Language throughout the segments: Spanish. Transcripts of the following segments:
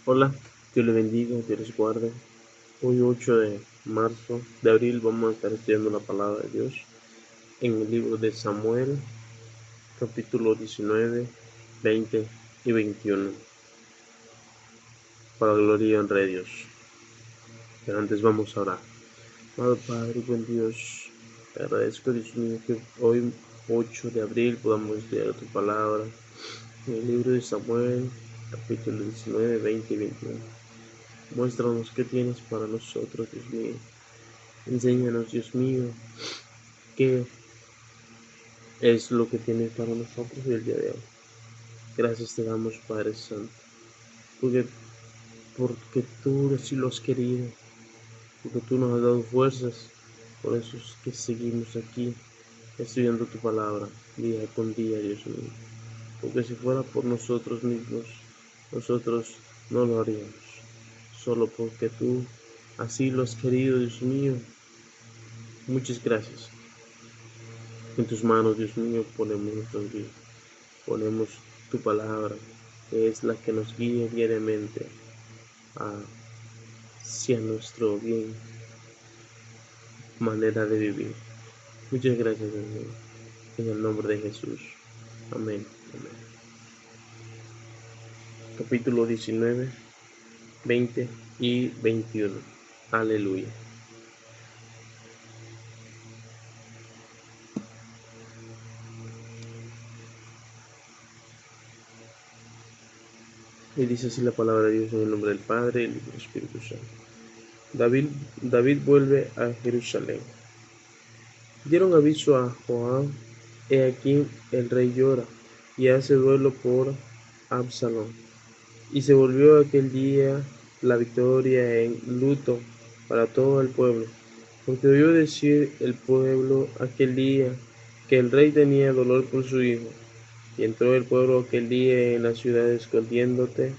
Hola, Dios le bendiga, Dios les guarde. Hoy 8 de abril vamos a estar estudiando la palabra de Dios en el libro de Samuel, capítulo 19, 20 y 21. Para la gloria y honra de Dios. Pero antes vamos a orar. Amado Padre, buen Dios, te agradezco, Dios mío, que hoy 8 de abril podamos estudiar tu palabra en el libro de Samuel, capítulo 19, 20 y 21. Muéstranos qué tienes para nosotros, Dios mío. Enséñanos, Dios mío, qué es lo que tienes para nosotros el día de hoy. Gracias te damos, Padre Santo, porque tú así lo has querido, porque tú nos has dado fuerzas. Por eso es que seguimos aquí estudiando tu palabra día con día, Dios mío. Porque si fuera por nosotros mismos, nosotros no lo haríamos. Solo porque tú así lo has querido, Dios mío. Muchas gracias. En tus manos, Dios mío, ponemos nuestros días. Ponemos tu palabra, que es la que nos guía diariamente hacia nuestro bien, manera de vivir. Muchas gracias, Señor. En el nombre de Jesús. Amén. Amén. Capítulo 19, 20 y 21. Aleluya. Y dice así la palabra de Dios en el nombre del Padre y del Espíritu Santo. David vuelve a Jerusalén. Dieron aviso a Joab: he aquí el rey llora y hace duelo por Absalón. Y se volvió aquel día la victoria en luto para todo el pueblo, porque oyó decir el pueblo aquel día que el rey tenía dolor por su hijo. Y entró el pueblo aquel día en la ciudad escondidamente,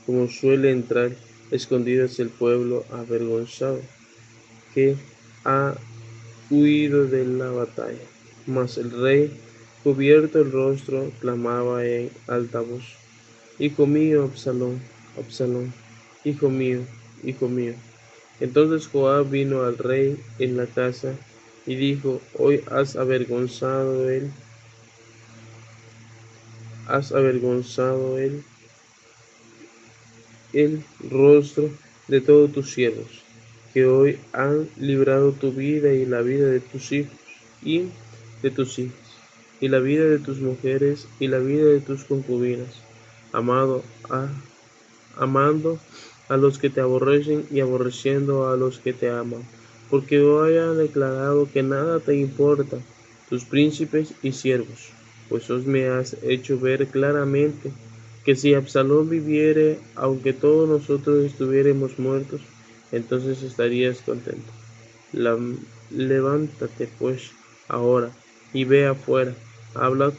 como suele entrar escondidas el pueblo avergonzado, que ha huido de la batalla. Mas el rey, cubierto el rostro, clamaba en alta voz: Hijo mío, Absalón, Absalón, hijo mío, hijo mío. Entonces Joab vino al rey en la casa y dijo: Hoy has avergonzado el rostro de todos tus siervos, que hoy han librado tu vida y la vida de tus hijos y de tus hijas, y la vida de tus mujeres y la vida de tus concubinas, amando a los que te aborrecen y aborreciendo a los que te aman, porque hoy han declarado que nada te importa tus príncipes y siervos, pues os me has hecho ver claramente que si Absalón viviere, aunque todos nosotros estuviéramos muertos, entonces estarías contento. Levántate pues ahora y ve afuera, habla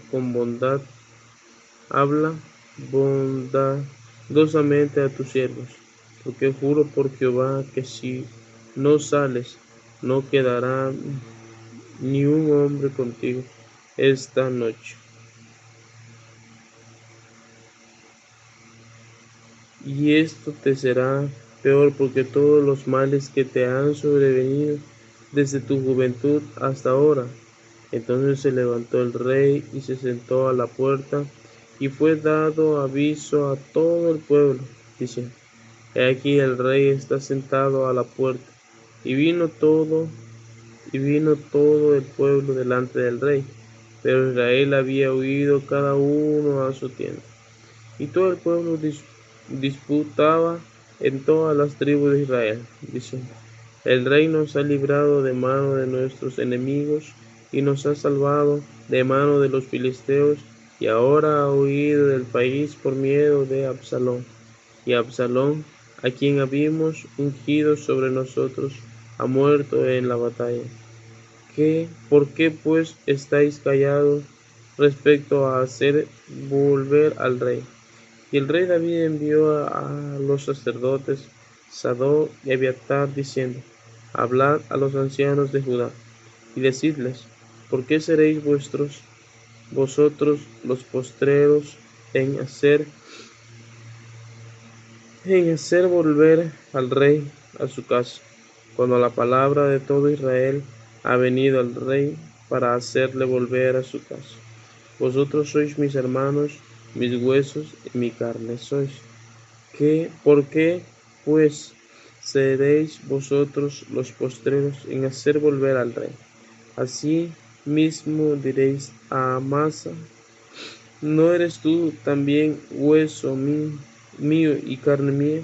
bondadosamente a tus siervos, porque juro por Jehová que si no sales, no quedará ni un hombre contigo esta noche. Y esto te será peor, porque todos los males que te han sobrevenido desde tu juventud hasta ahora. Entonces se levantó el rey y se sentó a la puerta, y fue dado aviso a todo el pueblo, diciendo: He aquí el rey está sentado a la puerta. Y vino todo el pueblo delante del rey, pero Israel había huido cada uno a su tienda. Y todo el pueblo disputaba en todas las tribus de Israel, diciendo: El rey nos ha librado de mano de nuestros enemigos y nos ha salvado de mano de los filisteos, y ahora ha huido del país por miedo de Absalón. Y Absalón, a quien habíamos ungido sobre nosotros, ha muerto en la batalla. ¿Por qué pues estáis callados respecto a hacer volver al rey? Y el rey David envió a los sacerdotes Sadoc y Abiatar, diciendo: Hablad a los ancianos de Judá y decidles: ¿por qué seréis vuestros vosotros los postreros en hacer volver al rey a su casa, cuando la palabra de todo Israel ha venido al rey para hacerle volver a su casa. Vosotros sois mis hermanos, mis huesos y mi carne sois. ¿Por qué, pues, seréis vosotros los postreros en hacer volver al rey? Así mismo diréis a Amasa: ¿no eres tú también hueso mío y carne mía?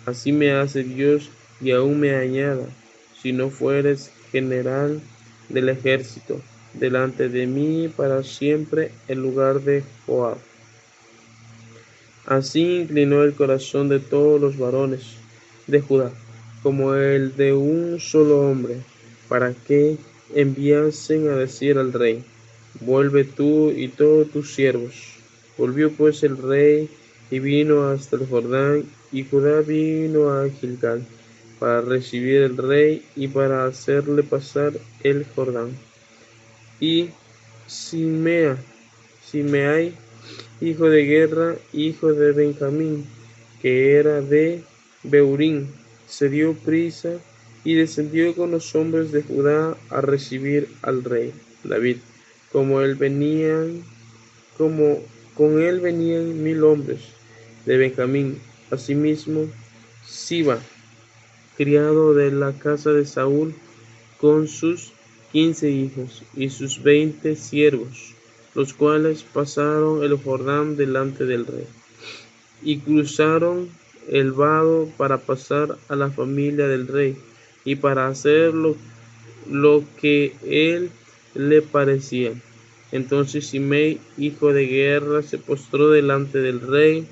Así me hace Dios y aún me añada, si no fueres general del ejército delante de mí para siempre en lugar de Joab. Así inclinó el corazón de todos los varones de Judá, como el de un solo hombre, para que enviasen a decir al rey: vuelve tú y todos tus siervos. Volvió pues el rey y vino hasta el Jordán, y Judá vino a Gilgal para recibir al rey y para hacerle pasar el Jordán. Y Simeai, hijo de Guerra, hijo de Benjamín, que era de Beurín, se dio prisa y descendió con los hombres de Judá a recibir al rey David. Con él venían 1000 hombres de Benjamín. Asimismo, Siba, criado de la casa de Saúl, con sus 15 hijos y sus 20 siervos, los cuales pasaron el Jordán delante del rey, y cruzaron el vado para pasar a la familia del rey, y para hacer lo que él le parecía. Entonces Simei, hijo de Guerra, se postró delante del rey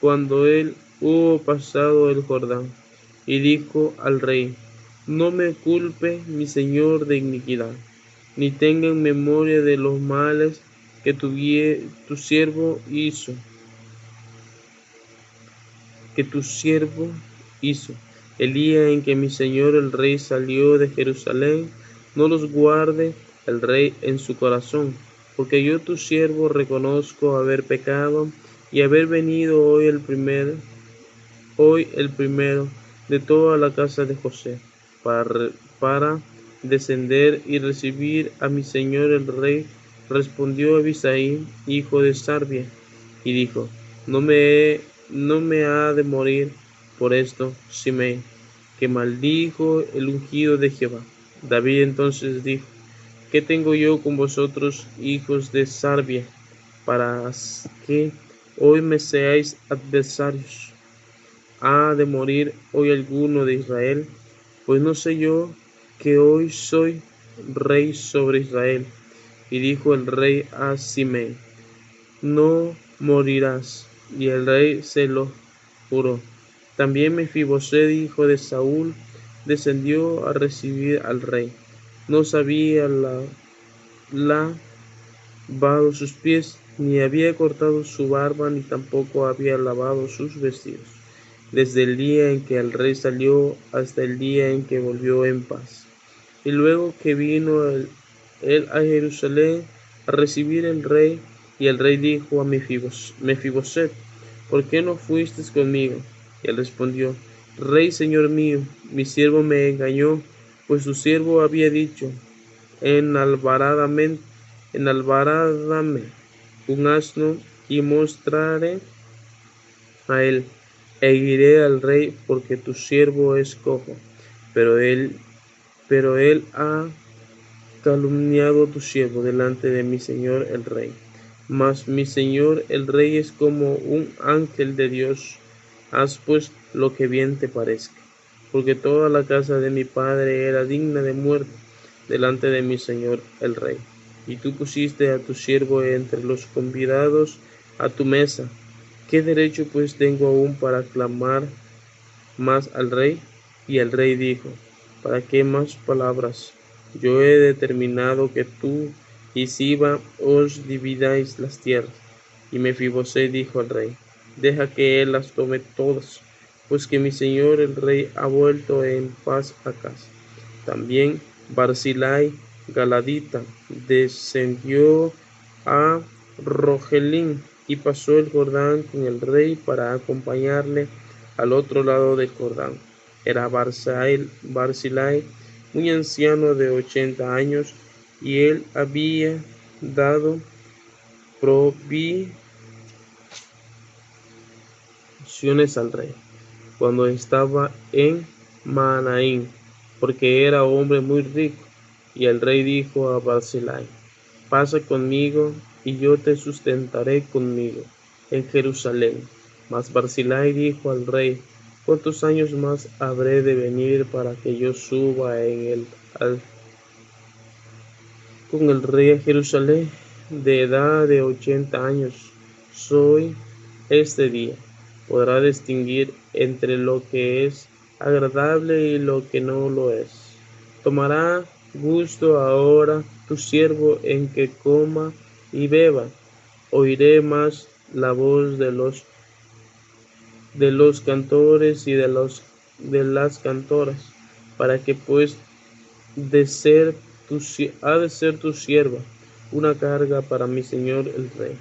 cuando él hubo pasado el Jordán, y dijo al rey: no me culpe mi señor de iniquidad, ni tenga en memoria de los males que tu siervo hizo, el día en que mi señor el rey salió de Jerusalén. No los guarde el rey en su corazón, porque yo tu siervo reconozco haber pecado y haber venido hoy el primero de toda la casa de José, para descender y recibir a mi señor el rey. Respondió Abisai, hijo de Sarbia, y dijo: no me ha de morir por esto Simei, que maldijo el ungido de Jehová. David entonces dijo: ¿qué tengo yo con vosotros, hijos de Sarbia, para que hoy me seáis adversarios? ¿Ha de morir hoy alguno de Israel? Pues no sé yo que hoy soy rey sobre Israel. Y dijo el rey a Simei: no morirás. Y el rey se lo juró. También Mefiboset, hijo de Saúl, descendió a recibir al rey. No había lavado sus pies, ni había cortado su barba, ni tampoco había lavado sus vestidos, desde el día en que el rey salió hasta el día en que volvió en paz. Y luego que vino él a Jerusalén a recibir el rey, y el rey dijo a Mefiboset: ¿por qué no fuiste conmigo? Y él respondió: Rey, señor mío, mi siervo me engañó, pues su siervo había dicho: enalbarádame un asno, y mostraré a él, e iré al rey, porque tu siervo es cojo. Pero él ha calumniado a tu siervo delante de mi señor el rey. Mas mi señor el rey es como un ángel de Dios. Haz pues lo que bien te parezca, porque toda la casa de mi padre era digna de muerte delante de mi señor el rey. Y tú pusiste a tu siervo entre los convidados a tu mesa. ¿Qué derecho pues tengo aún para clamar más al rey? Y el rey dijo: ¿para qué más palabras? Yo he determinado que tú y Siba os dividáis las tierras. Y Mefiboset dijo al rey: deja que él las tome todas, pues que mi señor el rey ha vuelto en paz a casa. También Barzillai Galadita descendió a Rogelín, y pasó el Jordán con el rey para acompañarle al otro lado del Jordán. Era Barzillai, muy anciano de 80 años, y él había dado provisiones al rey cuando estaba en Mahanaim, porque era hombre muy rico. Y el rey dijo a Barzillai: pasa conmigo, y yo te sustentaré conmigo en Jerusalén. Mas Barzillai dijo al rey: ¿cuántos años más habré de venir para que yo suba con el rey a Jerusalén? De edad de 80 años soy este día. Podrá distinguir entre lo que es agradable y lo que no lo es. Tomará gusto ahora tu siervo en que coma y beba. Oiré más la voz de los cantores y de las cantoras, para que pues ha de ser tu sierva una carga para mi señor el rey.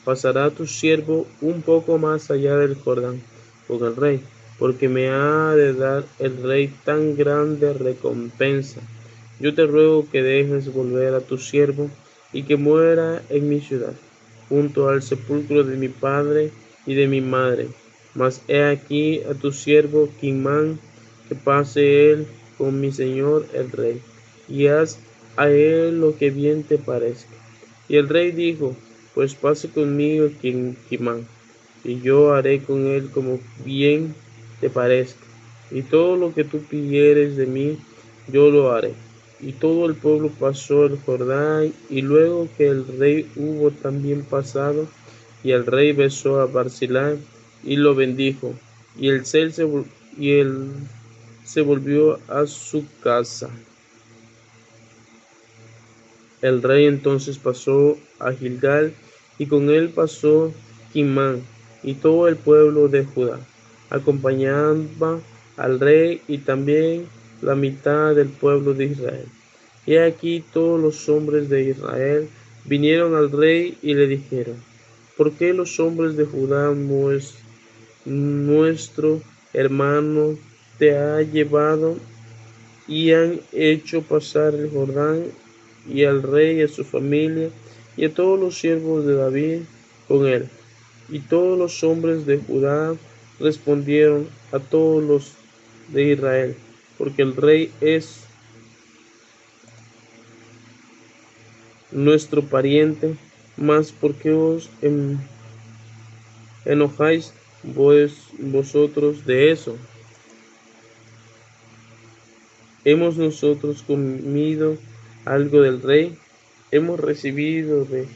Pasará tu siervo un poco más allá del Jordán con el rey, porque me ha de dar el rey tan grande recompensa. Yo te ruego que dejes volver a tu siervo y que muera en mi ciudad, junto al sepulcro de mi padre y de mi madre. Mas he aquí a tu siervo Kimán, que pase él con mi señor el rey, y haz a él lo que bien te parezca. Y el rey dijo: pues pase conmigo Kimán, y yo haré con él como bien te parezca, y todo lo que tú pidieres de mí, yo lo haré. Y todo el pueblo pasó el Jordán, y luego que el rey hubo también pasado, y el rey besó a Barzillai y lo bendijo, y él se volvió a su casa. El rey entonces pasó a Gilgal, y con él pasó Kimán y todo el pueblo de Judá. Acompañaba al rey y también la mitad del pueblo de Israel. Y aquí todos los hombres de Israel vinieron al rey y le dijeron: ¿por qué los hombres de Judá, nuestro hermano, te ha llevado y han hecho pasar el Jordán, y al rey y a su familia y a todos los siervos de David con él? Y todos los hombres de Judá respondieron a todos los de Israel: porque el rey es nuestro pariente. Mas ¿por qué os enojáis vosotros de eso? ¿Hemos nosotros comido algo del rey? ¿Hemos recibido de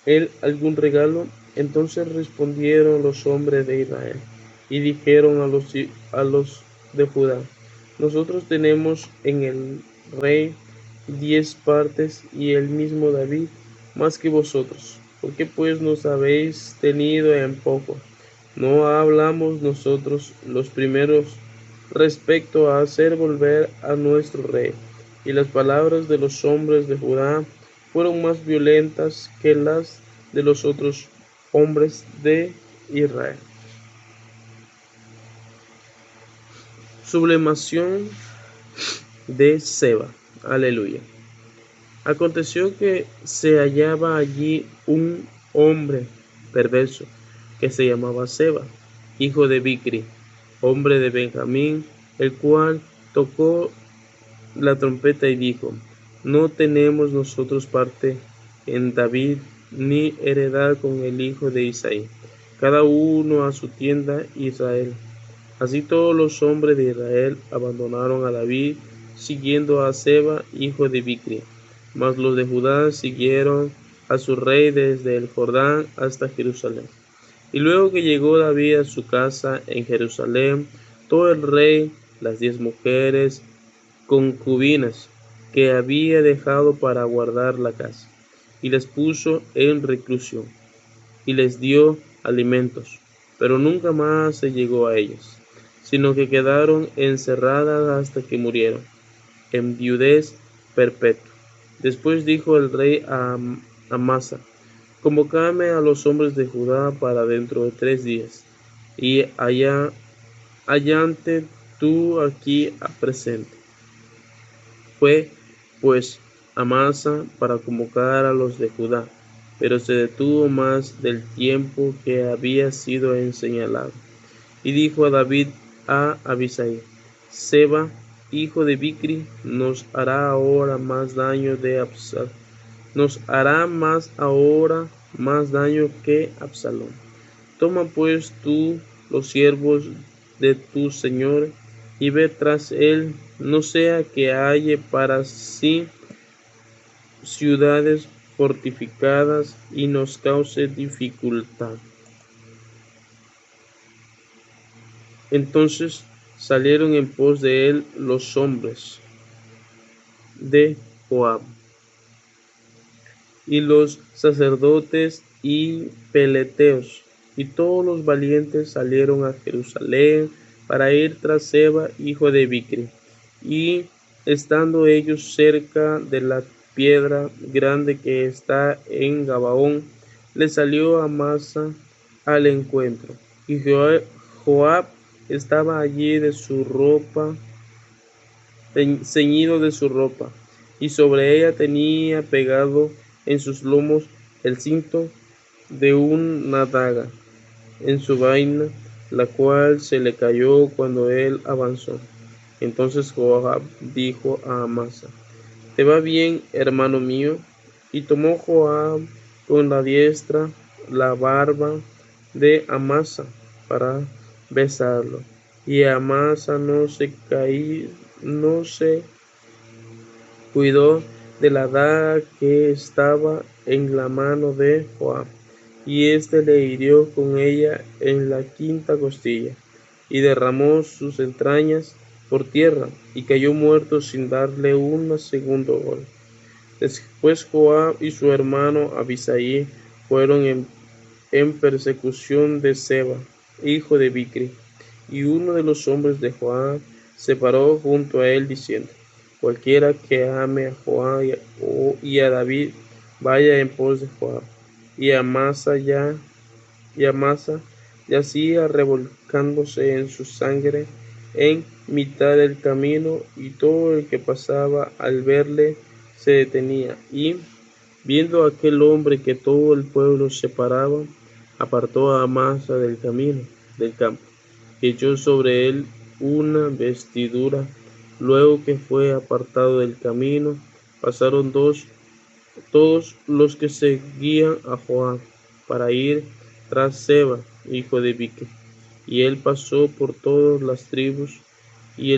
él algún regalo? Entonces respondieron los hombres de Israel y dijeron a los de Judá: nosotros tenemos en el rey 10 partes, y el mismo David más que vosotros. ¿Por qué pues nos habéis tenido en poco? ¿No hablamos nosotros los primeros respecto a hacer volver a nuestro rey? Y las palabras de los hombres de Judá fueron más violentas que las de los otros hombres de Israel. Sublimación de Seba. Aleluya. Aconteció que se hallaba allí un hombre perverso que se llamaba Seba, hijo de Bicri, hombre de Benjamín, el cual tocó la trompeta y dijo: no tenemos nosotros parte en David, ni heredad con el hijo de Isaí, cada uno a su tienda Israel. Así todos los hombres de Israel abandonaron a David, siguiendo a Seba, hijo de Bicri. Mas los de Judá siguieron a su rey desde el Jordán hasta Jerusalén. Y luego que llegó David a su casa en Jerusalén, todo el rey, las 10 mujeres concubinas que había dejado para guardar la casa, y les puso en reclusión, y les dio alimentos, pero nunca más se llegó a ellos, sino que quedaron encerradas hasta que murieron, en viudez perpetua. Después dijo el rey a Amasa: convocadme a los hombres de Judá para dentro de 3 días, y hallante tú aquí presente. Fue pues Amasa para convocar a los de Judá, pero se detuvo más del tiempo que había sido señalado. Y dijo a David a Abisai: Seba, hijo de Bicri, nos hará ahora más daño que Absalón. Toma pues tú los siervos de tu señor y ve tras él, no sea que halle para sí ciudades fortificadas y nos cause dificultad. Entonces salieron en pos de él los hombres de Joab, y los sacerdotes y peleteos, y todos los valientes salieron a Jerusalén para ir tras Seba, hijo de Bicri. Y estando ellos cerca de la piedra grande que está en Gabaón, le salió Amasa al encuentro, y Joab estaba allí ceñido de su ropa, y sobre ella tenía pegado en sus lomos el cinto de una daga en su vaina, la cual se le cayó cuando él avanzó. Entonces Joab dijo a Amasa: ¿te va bien, hermano mío? Y tomó Joab con la diestra la barba de Amasa para besarlo. Y Amasa no se cuidó de la daga que estaba en la mano de Joab, y éste le hirió con ella en la quinta costilla, y derramó sus entrañas por tierra, y cayó muerto sin darle un segundo golpe. Después Joab y su hermano Abisai fueron en persecución de Seba, hijo de Bicri, y uno de los hombres de Joab se paró junto a él diciendo: cualquiera que ame a Joab y a David, vaya en pos de Joab. Y Amasa yacía revolcándose en su sangre en mitad del camino, y todo el que pasaba al verle se detenía, y viendo a aquel hombre que todo el pueblo se paraba, apartó a Amasa del campo, y echó sobre él una vestidura. Luego que fue apartado del camino, pasaron todos los que seguían a Joab para ir tras Seba, hijo de Bicri. Y él pasó por todas las tribus, de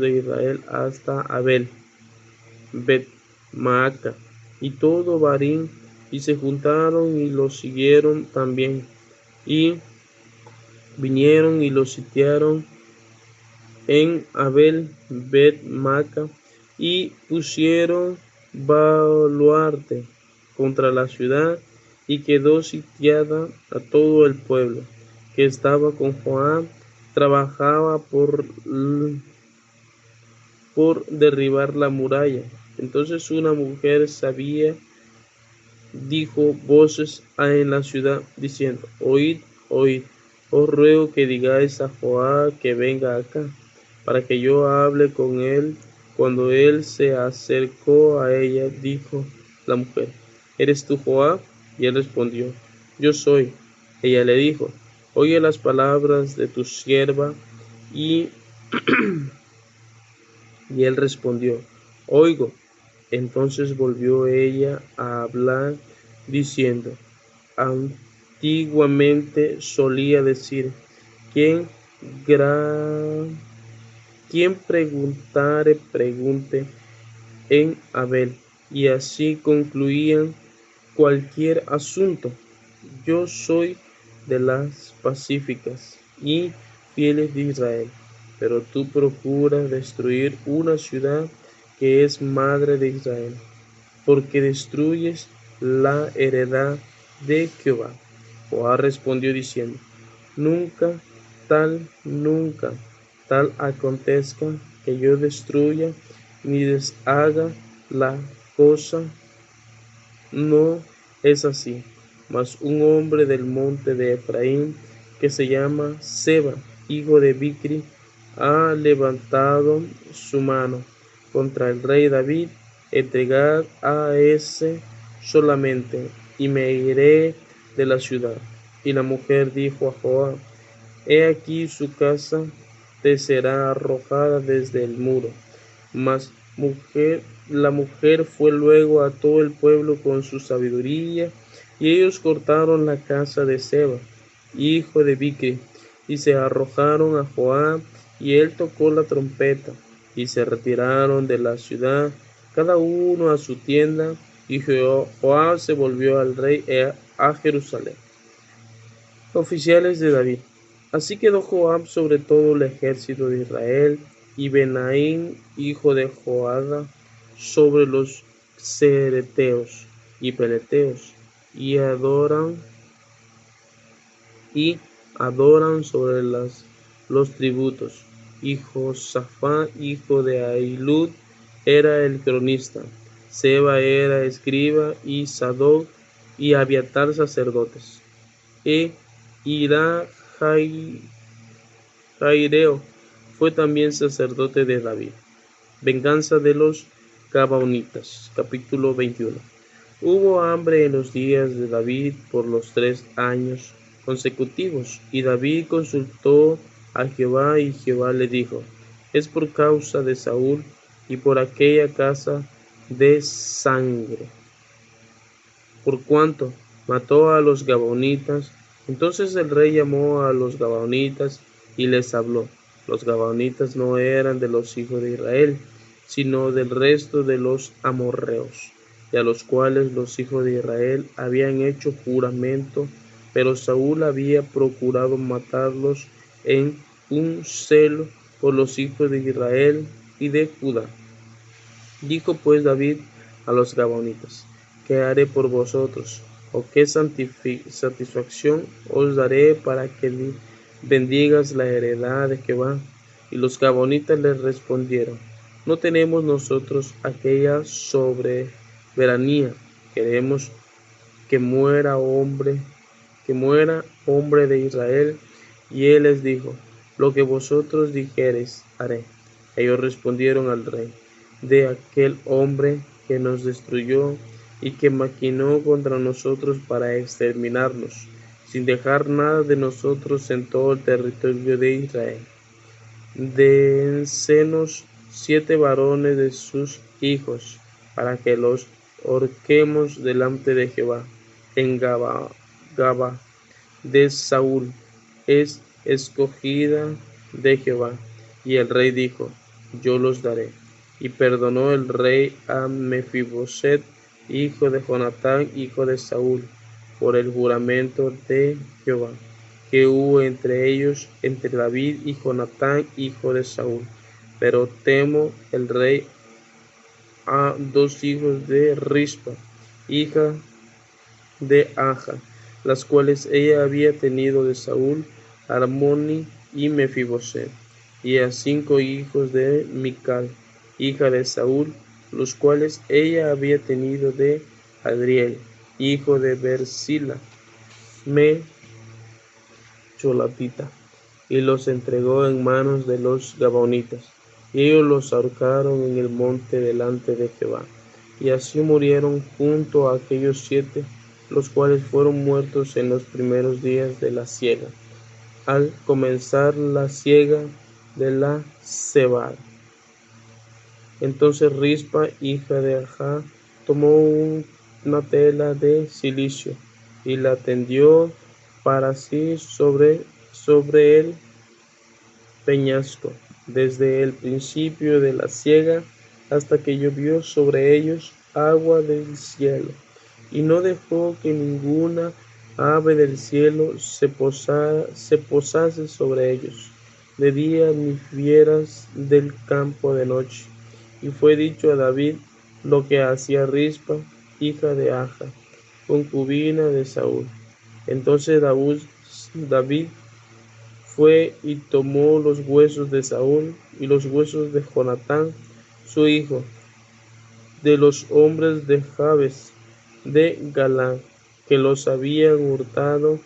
Israel hasta Abel Bet-Maaca y todo Barín, y se juntaron y los siguieron también, y vinieron y los sitiaron en Abel Bet-Maaca, y pusieron baluarte contra la ciudad, y quedó sitiada a todo el pueblo que estaba con Joab. Trabajaba por derribar la muralla. Entonces una mujer sabia dijo voces en la ciudad, diciendo: oíd, oíd, os ruego que digáis a Joab que venga acá, para que yo hable con él. Cuando él se acercó a ella, dijo la mujer: ¿eres tú Joab? Y él respondió: yo soy. Ella le dijo: oye las palabras de tu sierva. Y él respondió: oigo. Entonces volvió ella a hablar, diciendo: antiguamente solía decir, quien preguntare, pregunte en Abel, y así concluían cualquier asunto. Yo soy de las pacíficas y fieles de Israel, pero tú procuras destruir una ciudad que es madre de Israel, porque destruyes la heredad de Jehová. Joab respondió diciendo: nunca tal acontezca que yo destruya ni deshaga la cosa no es así, mas un hombre del monte de Efraín, que se llama Seba, hijo de Bicri, ha levantado su mano contra el rey David. Entregad a ese solamente, y me iré de la ciudad. Y la mujer dijo a Joab: He aquí su casa te será arrojada desde el muro. Mas la mujer fue luego a todo el pueblo con su sabiduría, y ellos cortaron la casa de Seba, hijo de Bicri, y se arrojaron a Joab, y él tocó la trompeta, y se retiraron de la ciudad, cada uno a su tienda, y Joab se volvió al rey a Jerusalén. Oficiales de David. Así quedó Joab sobre todo el ejército de Israel, y Benaín, hijo de Joiada, sobre los cereteos y peleteos, y adoran sobre los tributos. Y Josafat, hijo de Ahilud, era el cronista. Seba era escriba, y Sadoc y Abiatar sacerdotes. Ira Jaireo fue también sacerdote de David. Venganza de los Gabaonitas. Capítulo 21. Hubo hambre en los días de David por los 3 años consecutivos, y David consultó a Jehová, y Jehová le dijo: Es por causa de Saúl y por aquella casa de sangre, por cuanto mató a los Gabaonitas. Entonces el rey llamó a los Gabaonitas y les habló. Los Gabaonitas no eran de los hijos de Israel, sino del resto de los amorreos, y a los cuales los hijos de Israel habían hecho juramento, pero Saúl había procurado matarlos en un celo por los hijos de Israel y de Judá. Dijo pues David a los Gabaonitas: ¿Qué haré por vosotros? ¿O qué satisfacción os daré para que bendigas la heredad de Jehová? Y los Gabaonitas les respondieron: No tenemos nosotros aquella soberanía. Queremos que muera hombre de Israel. Y él les dijo: Lo que vosotros dijereis haré. Ellos respondieron al rey: De aquel hombre que nos destruyó y que maquinó contra nosotros para exterminarnos, sin dejar nada de nosotros en todo el territorio de Israel. Dénsenos 7 varones de sus hijos, para que los ahorquemos delante de Jehová en Gaba de Saúl, es escogida de Jehová. Y el rey dijo: Yo los daré. Y perdonó el rey a Mefiboset, hijo de Jonatán, hijo de Saúl, por el juramento de Jehová que hubo entre ellos, entre David y Jonatán, hijo de Saúl. Pero temo el rey a 2 hijos de Rispa, hija de Aja, las cuales ella había tenido de Saúl, Armoni y Mefiboset, y a 5 hijos de Mical, hija de Saúl, los cuales ella había tenido de Adriel, hijo de Bersila, Cholatita, y los entregó en manos de los Gabaonitas, y ellos los ahorcaron en el monte delante de Jehová. Y así murieron junto a aquellos 7, los cuales fueron muertos en los primeros días de la siega, al comenzar la siega de la cebada. Entonces Rispa, hija de Aja, tomó una tela de cilicio y la tendió para sí sobre el peñasco, desde el principio de la siega hasta que llovió sobre ellos agua del cielo, y no dejó que ninguna ave del cielo se posase sobre ellos, de día ni fieras del campo de noche. Y fue dicho a David lo que hacía Rispa, hija de Aja, concubina de Saúl. Entonces David fue y tomó los huesos de Saúl y los huesos de Jonatán, su hijo, de los hombres de Jabes, de Galán, que los habían hurtado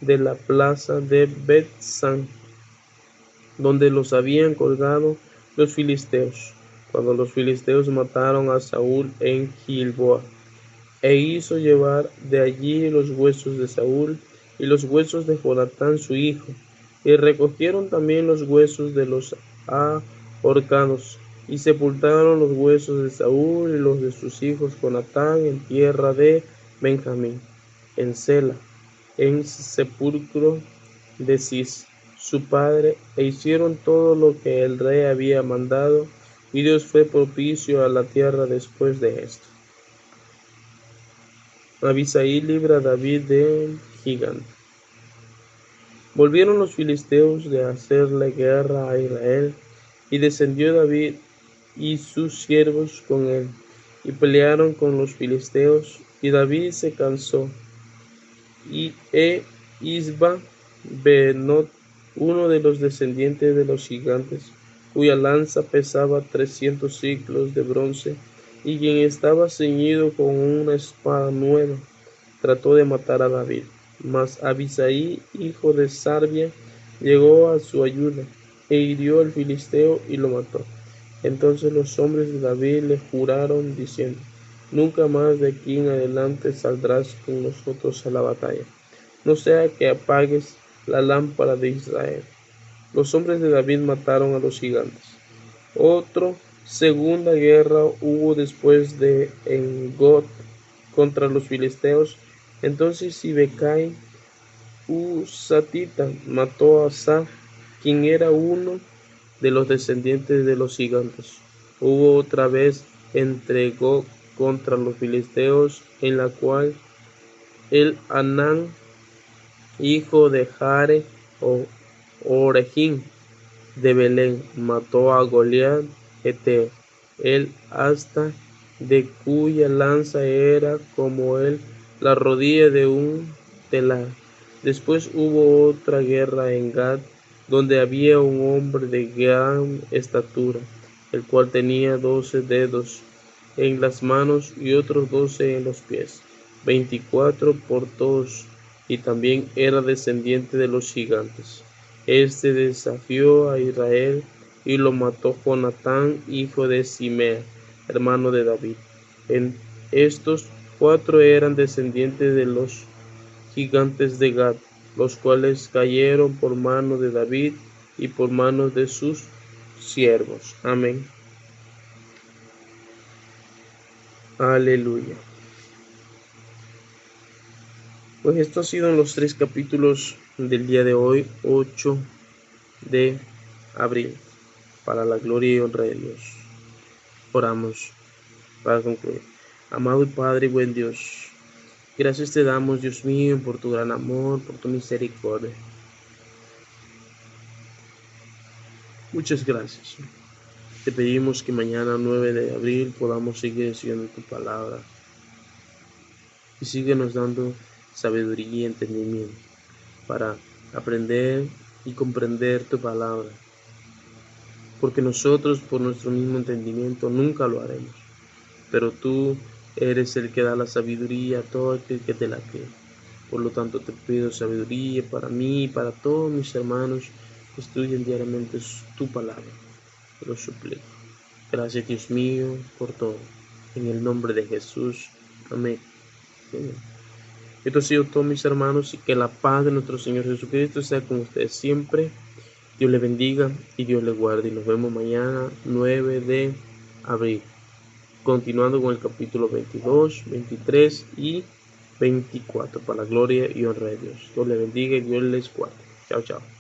de la plaza de Bet-san, donde los habían colgado los filisteos, cuando los filisteos mataron a Saúl en Gilboa, e hizo llevar de allí los huesos de Saúl y los huesos de Jonatán su hijo, y recogieron también los huesos de los ahorcados, y sepultaron los huesos de Saúl y los de sus hijos Jonatán en tierra de Benjamín, en Sela, en sepulcro de Cis, su padre, e hicieron todo lo que el rey había mandado, y Dios fue propicio a la tierra después de esto. Abisai libra a David del gigante. Volvieron los filisteos de hacerle guerra a Israel, y descendió David y sus siervos con él, y pelearon con los filisteos, y David se cansó. Y Isba Benot, uno de los descendientes de los gigantes, cuya lanza pesaba 300 siclos de bronce, y quien estaba ceñido con una espada nueva, trató de matar a David. Mas Abisai, hijo de Sarbia, llegó a su ayuda, e hirió al filisteo y lo mató. Entonces los hombres de David le juraron, diciendo: nunca más de aquí en adelante saldrás con nosotros a la batalla, no sea que apagues la lámpara de Israel. Los hombres de David mataron a los gigantes. Segunda guerra hubo después de En-Gog contra los filisteos. Entonces Sibecai Husatita mató a Asa, quien era uno de los descendientes de los gigantes. Hubo otra vez entre Gog contra los filisteos, en la cual el Anán, hijo de Jare o Oregín de Belén, mató a Goliat Geteo, el asta de cuya lanza era como la rodilla de un telar. Después hubo otra guerra en Gad, donde había un hombre de gran estatura, el cual tenía 12 dedos en las manos y otros 12 en los pies, 24 por todos, y también era descendiente de los gigantes. Este desafió a Israel y lo mató Jonatán, hijo de Simea, hermano de David. Estos 4 eran descendientes de los gigantes de Gad, los cuales cayeron por mano de David y por mano de sus siervos. Amén. Aleluya. Pues estos han sido los 3 capítulos del día de hoy, 8 de abril, para la gloria y honra de Dios. Oramos para concluir. Amado y Padre y buen Dios, gracias te damos, Dios mío, por tu gran amor, por tu misericordia. Muchas gracias. Te pedimos que mañana 9 de abril podamos seguir estudiando tu palabra y síguenos dando sabiduría y entendimiento para aprender y comprender tu palabra, porque nosotros por nuestro mismo entendimiento nunca lo haremos, pero tú eres el que da la sabiduría a todo aquel que te la pide. Por lo tanto te pido sabiduría para mí y para todos mis hermanos que estudian diariamente tu palabra. Te lo suplico. Gracias, Dios mío, por todo. En el nombre de Jesús. Amén. Amén. Esto ha sido todo, mis hermanos, y que la paz de nuestro Señor Jesucristo sea con ustedes siempre. Dios les bendiga y Dios les guarde. Y nos vemos mañana, 9 de abril. Continuando con el capítulo 22, 23 y 24. Para la gloria y honra de Dios. Dios les bendiga y Dios les guarde. Chao, chao.